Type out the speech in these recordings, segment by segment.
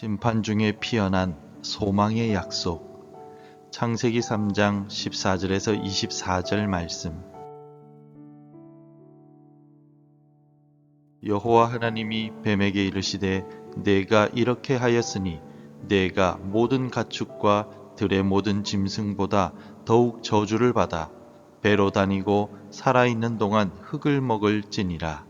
심판 중에 피어난 소망의 약속. 창세기 3장 14절에서 24절 말씀. 여호와 하나님이 뱀에게 이르시되 내가 이렇게 하였으니 내가 모든 가축과 들의 모든 짐승보다 더욱 저주를 받아 배로 다니고 살아있는 동안 흙을 먹을지니라.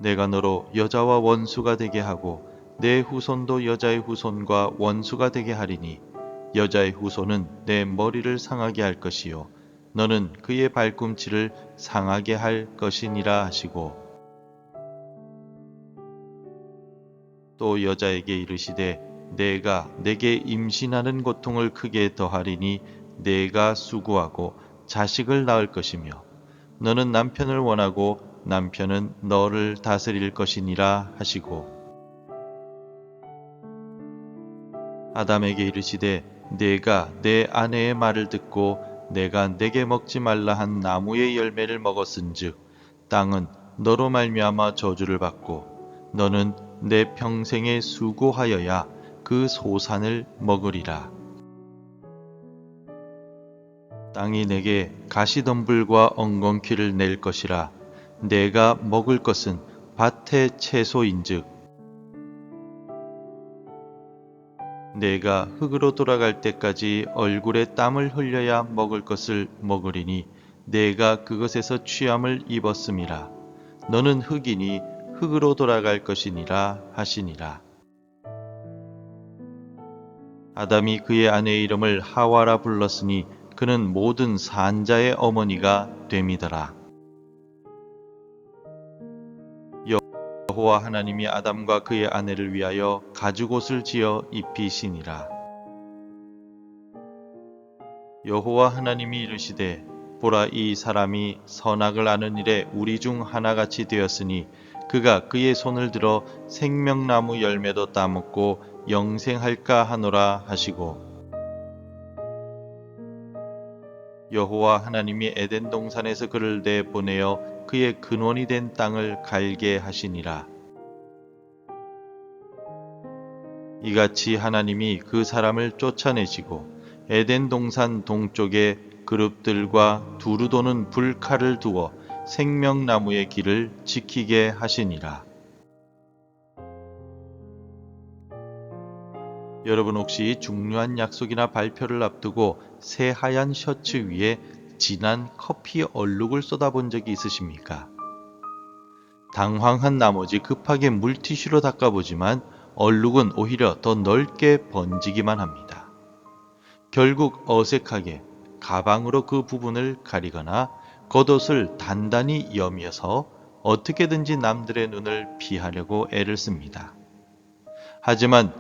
내가 너로 여자와 원수가 되게 하고 내 후손도 여자의 후손과 원수가 되게 하리니 여자의 후손은 내 머리를 상하게 할 것이요 너는 그의 발꿈치를 상하게 할 것이니라 하시고, 또 여자에게 이르시되 내가 내게 임신하는 고통을 크게 더하리니 내가 수고하고 자식을 낳을 것이며 너는 남편을 원하고 남편은 너를 다스릴 것이니라 하시고, 아담에게 이르시되 내가 내 아내의 말을 듣고 내가 내게 먹지 말라 한 나무의 열매를 먹었은즉 땅은 너로 말미암아 저주를 받고 너는 내 평생에 수고하여야 그 소산을 먹으리라. 땅이 내게 가시덤불과 엉겅퀴를 낼 것이라. 내가 먹을 것은 밭의 채소인즉 내가 흙으로 돌아갈 때까지 얼굴에 땀을 흘려야 먹을 것을 먹으리니 내가 그것에서 취함을 입었음이라. 너는 흙이니 흙으로 돌아갈 것이니라 하시니라. 아담이 그의 아내의 이름을 하와라 불렀으니 그는 모든 산자의 어머니가 됨이더라. 여호와 하나님이 아담과 그의 아내를 위하여 가죽옷을 지어 입히시니라. 여호와 하나님이 이르시되 보라, 이 사람이 선악을 아는 일에 우리 중 하나같이 되었으니 그가 그의 손을 들어 생명나무 열매도 따먹고 영생할까 하노라 하시고, 여호와 하나님이 에덴 동산에서 그를 내보내어 그의 근원이 된 땅을 갈게 하시니라. 이같이 하나님이 그 사람을 쫓아내시고 에덴 동산 동쪽에 그룹들과 두루 도는 불칼을 두어 생명나무의 길을 지키게 하시니라. 여러분, 혹시 중요한 약속이나 발표를 앞두고 새하얀 셔츠 위에 진한 커피 얼룩을 쏟아본 적이 있으십니까? 당황한 나머지 급하게 물티슈로 닦아보지만 얼룩은 오히려 더 넓게 번지기만 합니다. 결국 어색하게 가방으로 그 부분을 가리거나 겉옷을 단단히 여며서 어떻게든지 남들의 눈을 피하려고 애를 씁니다. 하지만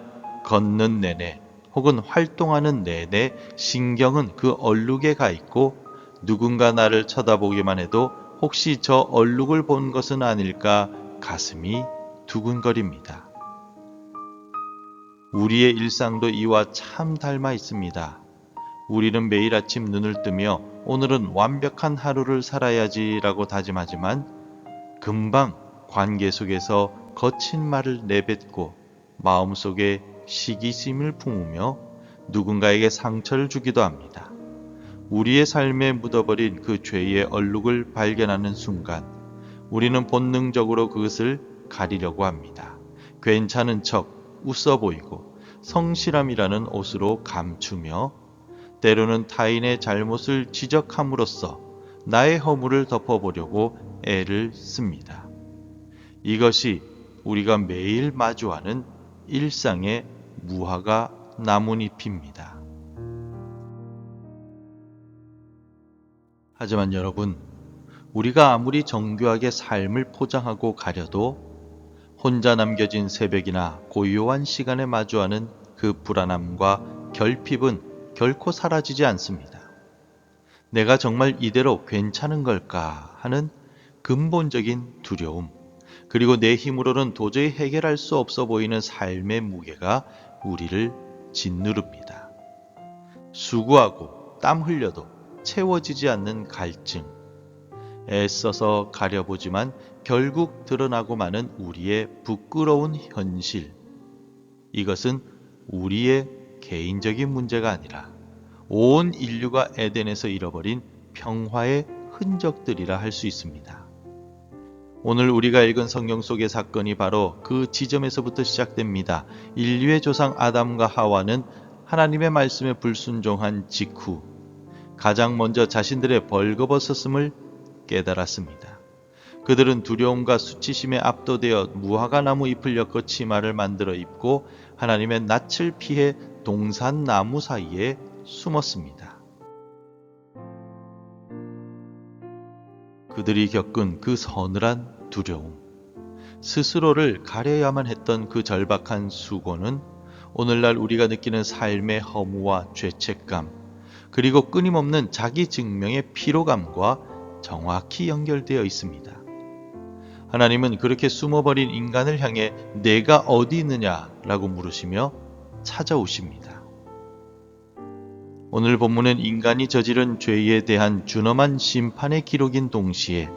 걷는 내내 혹은 활동하는 내내 신경은 그 얼룩에 가 있고 누군가 나를 쳐다보기만 해도 혹시 저 얼룩을 본 것은 아닐까 가슴이 두근거립니다. 우리의 일상도 이와 참 닮아 있습니다. 우리는 매일 아침 눈을 뜨며 오늘은 완벽한 하루를 살아야지라고 다짐하지만 금방 관계 속에서 거친 말을 내뱉고 마음속에 시기심을 품으며 누군가에게 상처를 주기도 합니다. 우리의 삶에 묻어버린 그 죄의 얼룩을 발견하는 순간 우리는 본능적으로 그것을 가리려고 합니다. 괜찮은 척 웃어 보이고 성실함이라는 옷으로 감추며 때로는 타인의 잘못을 지적함으로써 나의 허물을 덮어보려고 애를 씁니다. 이것이 우리가 매일 마주하는 일상의 무화과 나뭇잎입니다. 하지만 여러분, 우리가 아무리 정교하게 삶을 포장하고 가려도 혼자 남겨진 새벽이나 고요한 시간에 마주하는 그 불안함과 결핍은 결코 사라지지 않습니다. 내가 정말 이대로 괜찮은 걸까 하는 근본적인 두려움, 그리고 내 힘으로는 도저히 해결할 수 없어 보이는 삶의 무게가 우리를 짓누릅니다. 수고하고 땀 흘려도 채워지지 않는 갈증, 애써서 가려보지만 결국 드러나고 마는 우리의 부끄러운 현실. 이것은 우리의 개인적인 문제가 아니라 온 인류가 에덴에서 잃어버린 평화의 흔적들이라 할 수 있습니다. 오늘 우리가 읽은 성경 속의 사건이 바로 그 지점에서부터 시작됩니다. 인류의 조상 아담과 하와는 하나님의 말씀에 불순종한 직후 가장 먼저 자신들의 벌거벗었음을 깨달았습니다. 그들은 두려움과 수치심에 압도되어 무화과 나무 잎을 엮어 치마를 만들어 입고 하나님의 낯을 피해 동산 나무 사이에 숨었습니다. 그들이 겪은 그 서늘한 두려움, 스스로를 가려야만 했던 그 절박한 수고는 오늘날 우리가 느끼는 삶의 허무와 죄책감, 그리고 끊임없는 자기 증명의 피로감과 정확히 연결되어 있습니다. 하나님은 그렇게 숨어버린 인간을 향해 내가 어디 있느냐라고 물으시며 찾아오십니다. 오늘 본문은 인간이 저지른 죄에 대한 준엄한 심판의 기록인 동시에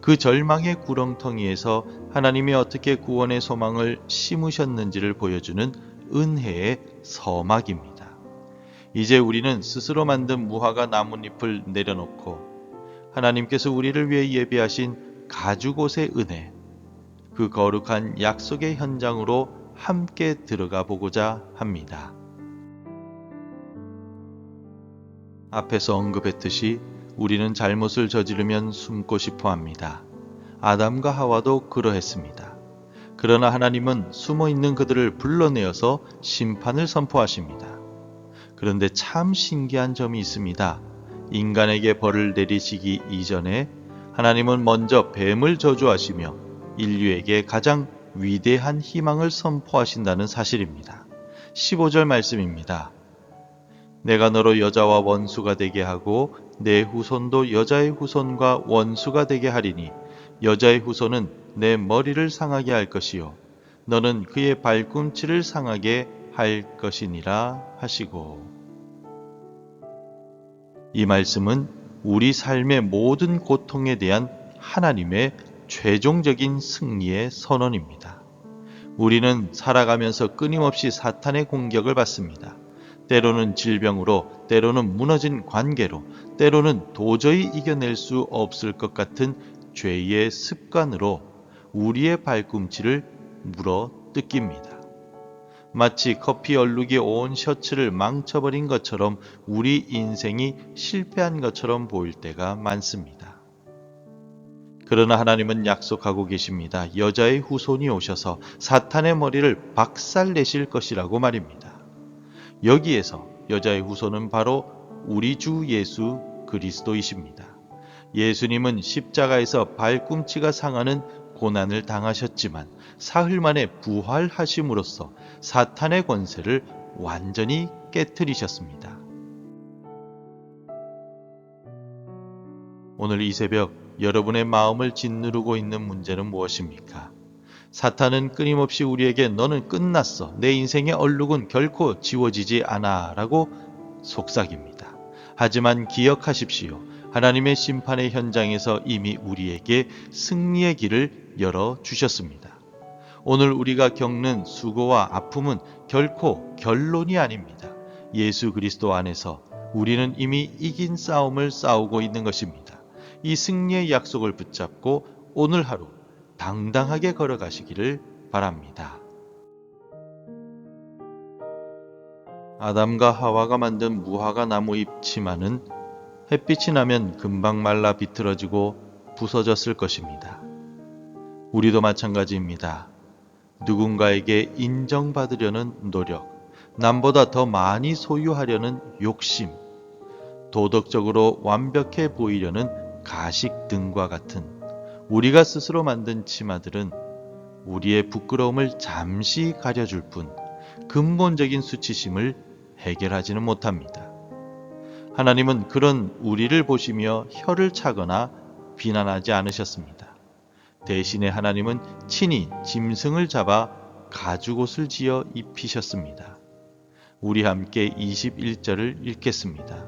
그 절망의 구렁텅이에서 하나님이 어떻게 구원의 소망을 심으셨는지를 보여주는 은혜의 서막입니다. 이제 우리는 스스로 만든 무화과 나뭇잎을 내려놓고 하나님께서 우리를 위해 예비하신 가죽옷의 은혜, 그 거룩한 약속의 현장으로 함께 들어가 보고자 합니다. 앞에서 언급했듯이 우리는 잘못을 저지르면 숨고 싶어 합니다. 아담과 하와도 그러했습니다. 그러나 하나님은 숨어 있는 그들을 불러내어서 심판을 선포하십니다. 그런데 참 신기한 점이 있습니다. 인간에게 벌을 내리시기 이전에 하나님은 먼저 뱀을 저주하시며 인류에게 가장 위대한 희망을 선포하신다는 사실입니다. 15절 말씀입니다. 내가 너로 여자와 원수가 되게 하고 내 후손도 여자의 후손과 원수가 되게 하리니 여자의 후손은 내 머리를 상하게 할 것이요 너는 그의 발꿈치를 상하게 할 것이니라 하시고. 이 말씀은 우리 삶의 모든 고통에 대한 하나님의 최종적인 승리의 선언입니다. 우리는 살아가면서 끊임없이 사탄의 공격을 받습니다. 때로는 질병으로, 때로는 무너진 관계로, 때로는 도저히 이겨낼 수 없을 것 같은 죄의 습관으로 우리의 발꿈치를 물어 뜯깁니다. 마치 커피 얼룩이 온 셔츠를 망쳐버린 것처럼 우리 인생이 실패한 것처럼 보일 때가 많습니다. 그러나 하나님은 약속하고 계십니다. 여자의 후손이 오셔서 사탄의 머리를 박살내실 것이라고 말입니다. 여기에서 여자의 후손은 바로 우리 주 예수 그리스도이십니다. 예수님은 십자가에서 발꿈치가 상하는 고난을 당하셨지만 사흘 만에 부활하심으로써 사탄의 권세를 완전히 깨트리셨습니다. 오늘 이 새벽 여러분의 마음을 짓누르고 있는 문제는 무엇입니까? 사탄은 끊임없이 우리에게 너는 끝났어. 내 인생의 얼룩은 결코 지워지지 않아 라고 속삭입니다. 하지만 기억하십시오. 하나님의 심판의 현장에서 이미 우리에게 승리의 길을 열어주셨습니다. 오늘 우리가 겪는 수고와 아픔은 결코 결론이 아닙니다. 예수 그리스도 안에서 우리는 이미 이긴 싸움을 싸우고 있는 것입니다. 이 승리의 약속을 붙잡고 오늘 하루 당당하게 걸어가시기를 바랍니다. 아담과 하와가 만든 무화과 나무 잎 치마는 햇빛이 나면 금방 말라 비틀어지고 부서졌을 것입니다. 우리도 마찬가지입니다. 누군가에게 인정받으려는 노력, 남보다 더 많이 소유하려는 욕심, 도덕적으로 완벽해 보이려는 가식 등과 같은 우리가 스스로 만든 치마들은 우리의 부끄러움을 잠시 가려줄 뿐 근본적인 수치심을 해결하지는 못합니다. 하나님은 그런 우리를 보시며 혀를 차거나 비난하지 않으셨습니다. 대신에 하나님은 친히 짐승을 잡아 가죽옷을 지어 입히셨습니다. 우리 함께 21절을 읽겠습니다.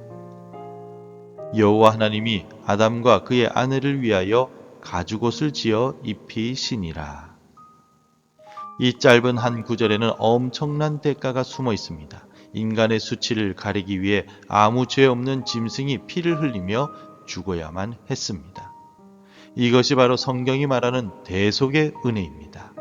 여호와 하나님이 아담과 그의 아내를 위하여 가죽옷을 지어 입히시니라. 이 짧은 한 구절에는 엄청난 대가가 숨어 있습니다. 인간의 수치를 가리기 위해 아무 죄 없는 짐승이 피를 흘리며 죽어야만 했습니다. 이것이 바로 성경이 말하는 대속의 은혜입니다.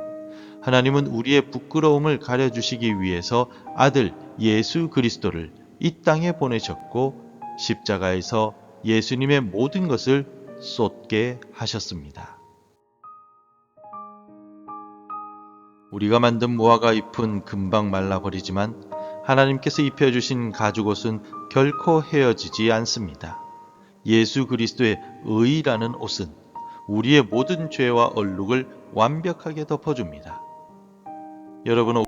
하나님은 우리의 부끄러움을 가려주시기 위해서 아들 예수 그리스도를 이 땅에 보내셨고 십자가에서 예수님의 모든 것을 쏟게 하셨습니다. 우리가 만든 무화과 잎은 금방 말라버리지만 하나님께서 입혀주신 가죽옷은 결코 헤어지지 않습니다. 예수 그리스도의 의라는 옷은 우리의 모든 죄와 얼룩을 완벽하게 덮어줍니다. 여러분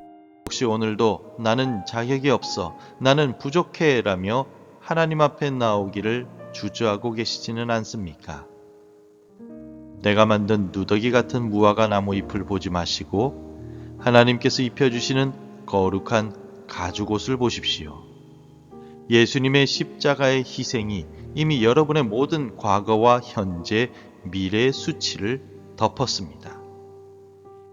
혹시 오늘도 나는 자격이 없어, 나는 부족해 라며 하나님 앞에 나오기를 주저하고 계시지는 않습니까? 내가 만든 누더기 같은 무화과 나무 잎을 보지 마시고 하나님께서 입혀주시는 거룩한 가죽옷을 보십시오. 예수님의 십자가의 희생이 이미 여러분의 모든 과거와 현재, 미래의 수치를 덮었습니다.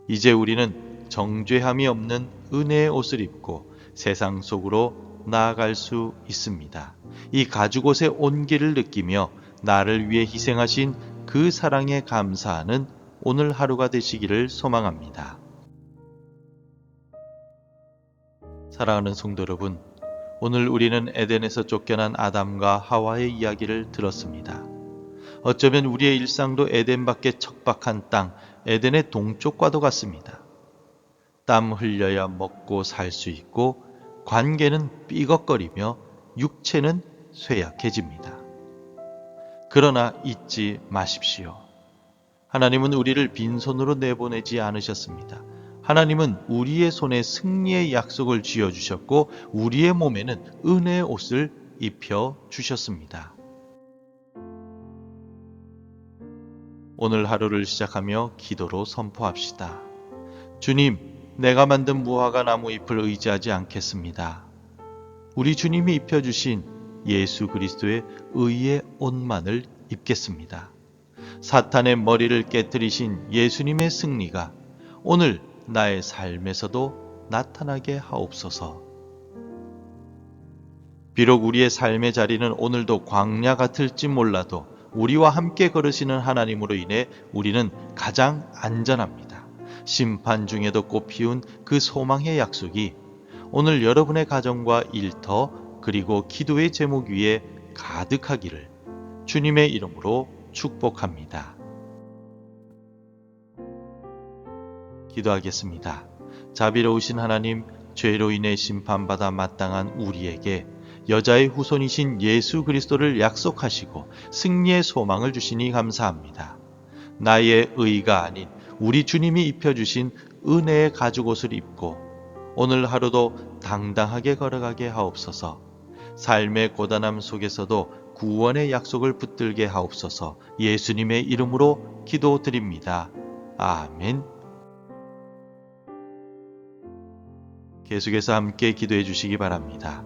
이제 우리는 정죄함이 없는 은혜의 옷을 입고 세상 속으로 나아갈 수 있습니다. 이 가죽옷의 온기를 느끼며 나를 위해 희생하신 그 사랑에 감사하는 오늘 하루가 되시기를 소망합니다. 사랑하는 성도 여러분, 오늘 우리는 에덴에서 쫓겨난 아담과 하와의 이야기를 들었습니다. 어쩌면 우리의 일상도 에덴 밖의 척박한 땅, 에덴의 동쪽과도 같습니다. 땀 흘려야 먹고 살 수 있고 관계는 삐걱거리며 육체는 쇠약해집니다. 그러나 잊지 마십시오. 하나님은 우리를 빈손으로 내보내지 않으셨습니다. 하나님은 우리의 손에 승리의 약속을 쥐어주셨고 우리의 몸에는 은혜의 옷을 입혀주셨습니다. 오늘 하루를 시작하며 기도로 선포합시다. 주님, 내가 만든 무화과 나무 잎을 의지하지 않겠습니다. 우리 주님이 입혀주신 예수 그리스도의 의의 옷만을 입겠습니다. 사탄의 머리를 깨뜨리신 예수님의 승리가 오늘 나의 삶에서도 나타나게 하옵소서. 비록 우리의 삶의 자리는 오늘도 광야 같을지 몰라도 우리와 함께 걸으시는 하나님으로 인해 우리는 가장 안전합니다. 심판 중에도 꽃피운 그 소망의 약속이 오늘 여러분의 가정과 일터 그리고 기도의 제목 위에 가득하기를 주님의 이름으로 축복합니다. 기도하겠습니다. 자비로우신 하나님, 죄로 인해 심판받아 마땅한 우리에게 여자의 후손이신 예수 그리스도를 약속하시고 승리의 소망을 주시니 감사합니다. 나의 의가 아닌 우리 주님이 입혀주신 은혜의 가죽옷을 입고 오늘 하루도 당당하게 걸어가게 하옵소서. 삶의 고단함 속에서도 구원의 약속을 붙들게 하옵소서. 예수님의 이름으로 기도드립니다. 아멘. 계속해서 함께 기도해 주시기 바랍니다.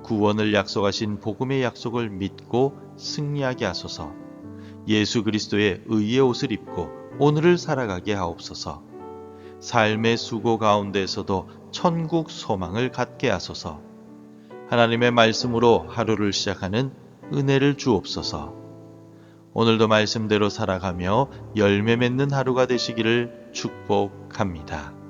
구원을 약속하신 복음의 약속을 믿고 승리하게 하소서. 예수 그리스도의 의의 옷을 입고 오늘을 살아가게 하옵소서. 삶의 수고 가운데에서도 천국 소망을 갖게 하소서. 하나님의 말씀으로 하루를 시작하는 은혜를 주옵소서. 오늘도 말씀대로 살아가며 열매 맺는 하루가 되시기를 축복합니다.